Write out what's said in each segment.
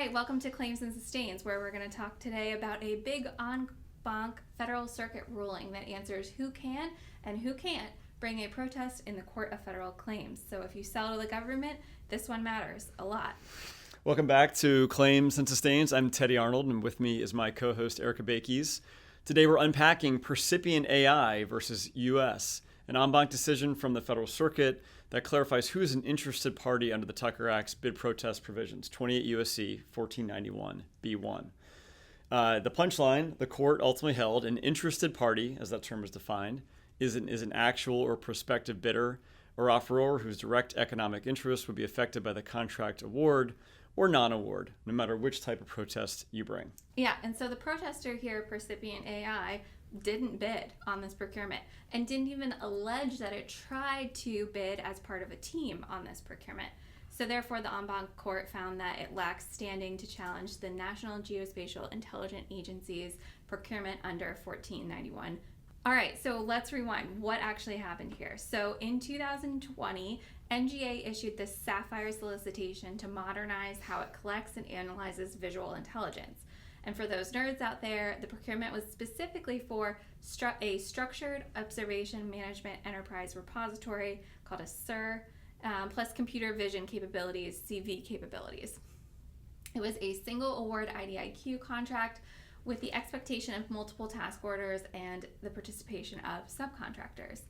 right, welcome to Claims and Sustains, where we're going to talk today about a big en banc Federal Circuit ruling that answers who can and who can't bring a protest in the Court of Federal Claims. So if you sell to the government, this one matters a lot. Welcome back to Claims and Sustains. I'm Teddie Arnold, and with me is my co-host Erica Bakies. Today we're unpacking Percipient.AI versus U.S., an en banc decision from the Federal Circuit that clarifies who is an interested party under the Tucker Act's bid protest provisions, 28 U.S.C. 1491 B1. The punchline, the court ultimately held an interested party, as that term is defined, is an actual or prospective bidder or offeror whose direct economic interest would be affected by the contract award or non-award, no matter which type of protest you bring. Yeah, and so the protester here, Percipient.AI, didn't bid on this procurement and didn't even allege that it tried to bid as part of a team on this procurement. So therefore, the en banc court found that it lacks standing to challenge the National Geospatial Intelligence Agency's procurement under 1491. All right, so let's rewind. What actually happened here? So in 2020, NGA issued the Sapphire solicitation to modernize how it collects and analyzes visual intelligence. And for those nerds out there, the procurement was specifically for a Structured Observation Management Enterprise Repository called a SIR, plus computer vision capabilities, CV capabilities. It was a single award IDIQ contract with the expectation of multiple task orders and the participation of subcontractors.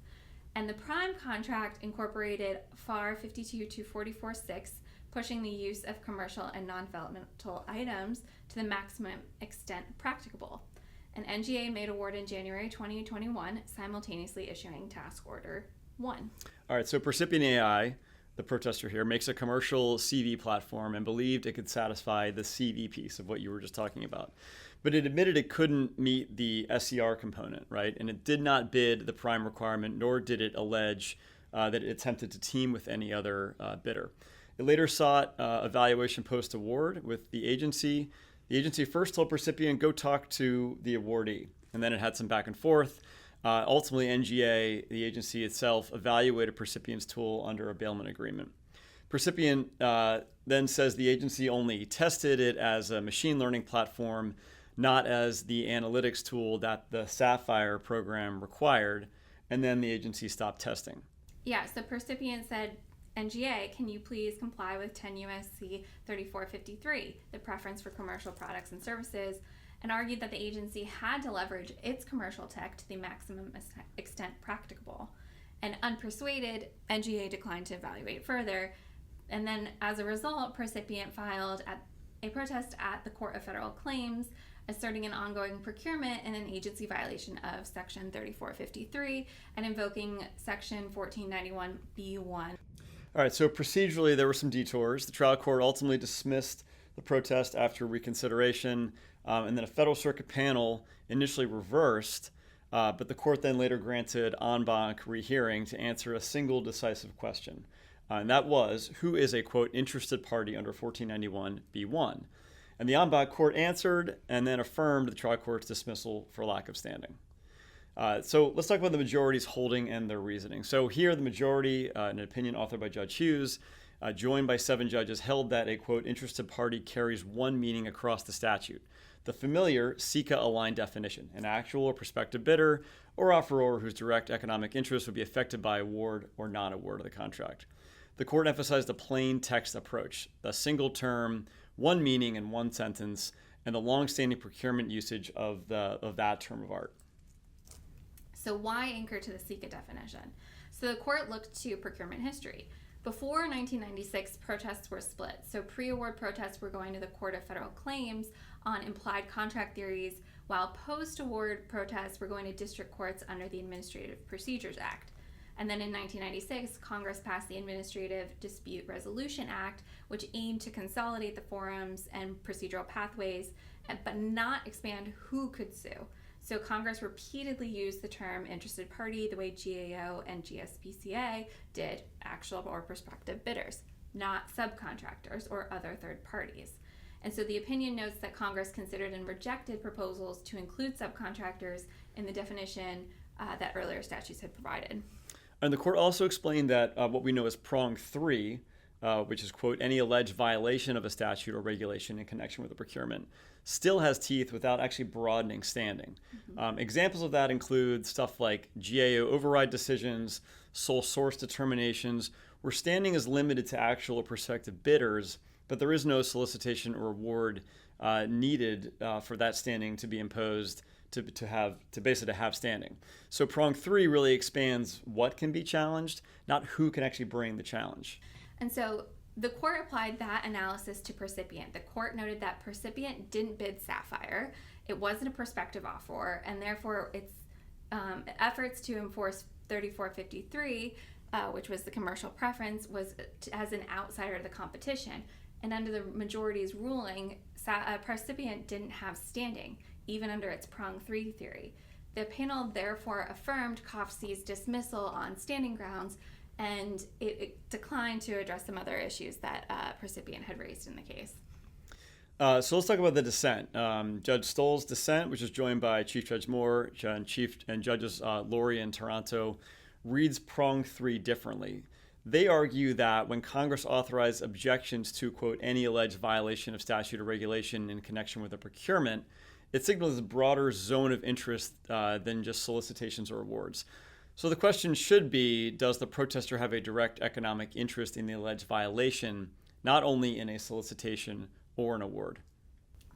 And the prime contract incorporated FAR 52-244-6, pushing the use of commercial and non-developmental items to the maximum extent practicable. And NGA made award in January 2021, simultaneously issuing Task Order 1. All right, so Percipient.AI, the protester here, makes a commercial CV platform and believed it could satisfy the CV piece of what you were just talking about. But it admitted it couldn't meet the SCR component, right? And it did not bid the prime requirement, nor did it allege that it attempted to team with any other bidder. It later sought evaluation post-award with the agency. The agency first told Percipient, go talk to the awardee. And then it had some back and forth. Ultimately, NGA, the agency itself, evaluated Percipient's tool under a bailment agreement. Percipient then says the agency only tested it as a machine learning platform, not as the analytics tool that the Sapphire program required, and then the agency stopped testing. Yeah, so Percipient said, NGA, can you please comply with 10 U.S.C. 3453, the preference for commercial products and services, and argued that the agency had to leverage its commercial tech to the maximum extent practicable. And unpersuaded, NGA declined to evaluate further. And then as a result, Percipient filed a protest at the Court of Federal Claims, asserting an ongoing procurement and an agency violation of Section 3453 and invoking Section 1491 B1. All right, so procedurally, there were some detours. The trial court ultimately dismissed the protest after reconsideration, and then a Federal Circuit panel initially reversed, but the court then later granted en banc rehearing to answer a single decisive question. And that was, who is a, quote, interested party under 1491 B1? And the en banc court answered and then affirmed the trial court's dismissal for lack of standing. So let's talk about the majority's holding and their reasoning. So here, the majority, an opinion authored by Judge Hughes, joined by 7 judges, held that a, quote, interested party carries one meaning across the statute. The familiar SECA-aligned definition, an actual or prospective bidder or offeror whose direct economic interest would be affected by award or non-award of the contract. The court emphasized a plain text approach, a single term, one meaning in one sentence, and the long-standing procurement usage of that term of art. So why anchor to the SECA definition? So the court looked to procurement history. Before 1996, protests were split. So pre-award protests were going to the Court of Federal Claims on implied contract theories, while post-award protests were going to district courts under the Administrative Procedures Act. And then in 1996, Congress passed the Administrative Dispute Resolution Act, which aimed to consolidate the forums and procedural pathways, but not expand who could sue. So Congress repeatedly used the term interested party the way GAO and GSPCA did actual or prospective bidders, not subcontractors or other third parties. And so the opinion notes that Congress considered and rejected proposals to include subcontractors in the definition that earlier statutes had provided. And the court also explained that what we know as prong 3 which is, quote, any alleged violation of a statute or regulation in connection with a procurement, still has teeth without actually broadening standing. Examples of that include stuff like GAO override decisions, sole source determinations, where standing is limited to actual or prospective bidders, but there is no solicitation or award needed for that standing to be imposed to basically have standing. So prong 3 really expands what can be challenged, not who can actually bring the challenge. And so the court applied that analysis to Percipient. The court noted that Percipient didn't bid Sapphire. It wasn't a prospective offer, and therefore its efforts to enforce 3453, which was the commercial preference, was as an outsider to the competition. And under the majority's ruling, Percipient didn't have standing, even under its prong 3 theory. The panel therefore affirmed COFC's dismissal on standing grounds, and it declined to address some other issues that Percipient had raised in the case. So let's talk about the dissent. Judge Stoll's dissent, which is joined by Chief Judge Moore and Judges Laurie and Taranto, reads prong 3 differently. They argue that when Congress authorized objections to, quote, any alleged violation of statute or regulation in connection with a procurement, it signals a broader zone of interest than just solicitations or awards. So the question should be, does the protester have a direct economic interest in the alleged violation, not only in a solicitation or an award?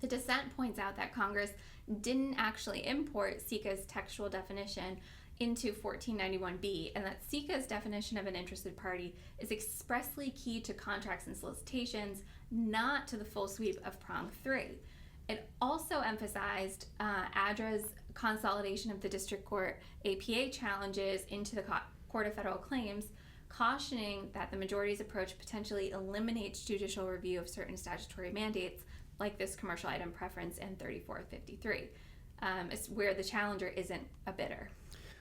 The dissent points out that Congress didn't actually import SECA's textual definition into 1491B, and that SECA's definition of an interested party is expressly key to contracts and solicitations, not to the full sweep of prong 3. It also emphasized ADRA's consolidation of the district court APA challenges into the Court of Federal Claims, cautioning that the majority's approach potentially eliminates judicial review of certain statutory mandates, like this commercial item preference in 3453, where the challenger isn't a bidder.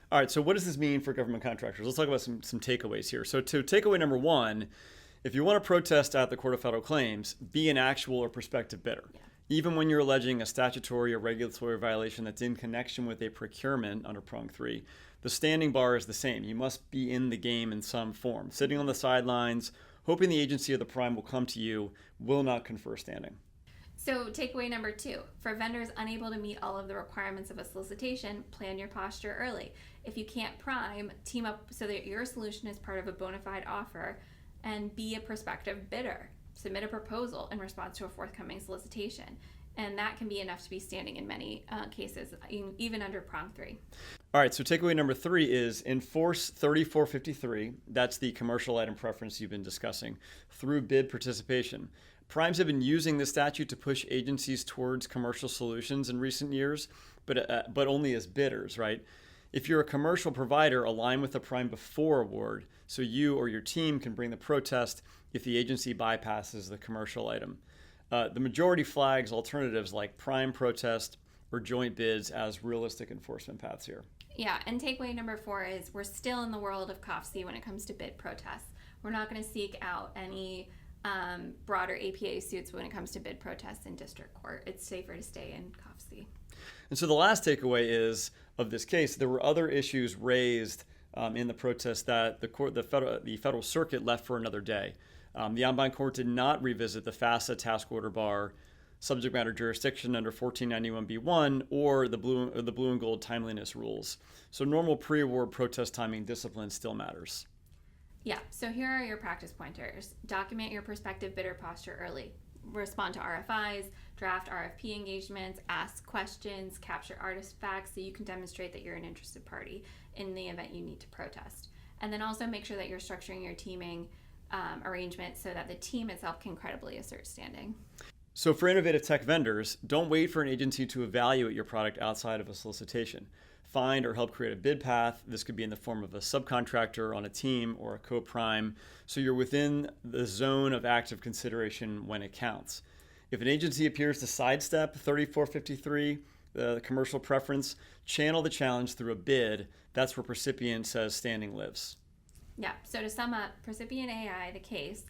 All right, so what does this mean for government contractors? Let's talk about some takeaways here. So to takeaway number 1, if you want to protest at the Court of Federal Claims, be an actual or prospective bidder. Yeah. Even when you're alleging a statutory or regulatory violation that's in connection with a procurement under prong 3, the standing bar is the same. You must be in the game in some form. Sitting on the sidelines, hoping the agency or the prime will come to you, will not confer standing. So takeaway number 2, for vendors unable to meet all of the requirements of a solicitation, plan your posture early. If you can't prime, team up so that your solution is part of a bona fide offer, and be a prospective bidder. Submit a proposal in response to a forthcoming solicitation. And that can be enough to be standing in many cases, even under prong 3. All right, so takeaway number 3 is enforce 3453, that's the commercial item preference you've been discussing, through bid participation. Primes have been using this statute to push agencies towards commercial solutions in recent years, but only as bidders, right? If you're a commercial provider, align with the prime before award so you or your team can bring the protest if the agency bypasses the commercial item. The majority flags alternatives like prime protest or joint bids as realistic enforcement paths here. Yeah, and takeaway number 4 is we're still in the world of COFC when it comes to bid protests. We're not going to seek out any broader APA suits when it comes to bid protests in district court. It's safer to stay in COFC. And so the last takeaway is, of this case, there were other issues raised in the protest that the federal circuit left for another day. The en banc court did not revisit the FASA task order bar, subject matter jurisdiction under 1491b1, or the blue and gold timeliness rules. So normal pre-award protest timing discipline still matters. Yeah, so here are your practice pointers. Document your prospective bidder posture early. Respond to RFIs, draft RFP engagements, ask questions, capture artifacts so you can demonstrate that you're an interested party in the event you need to protest. And then also make sure that you're structuring your teaming arrangement so that the team itself can credibly assert standing. So for innovative tech vendors, don't wait for an agency to evaluate your product outside of a solicitation. Find or help create a bid path. This could be in the form of a subcontractor on a team or a co-prime, so you're within the zone of active consideration when it counts. If an agency appears to sidestep 3453, the commercial preference, channel the challenge through a bid. That's where Percipient says standing lives. Yeah, so to sum up, Percipient.AI, the case,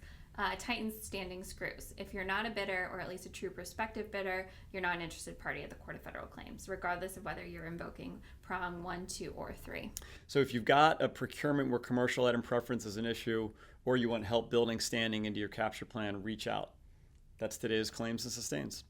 tightens standing screws. If you're not a bidder, or at least a true prospective bidder, you're not an interested party at the Court of Federal Claims, regardless of whether you're invoking prong 1, 2, or 3. So if you've got a procurement where commercial item preference is an issue, or you want help building standing into your capture plan, reach out. That's today's Claims and Sustains.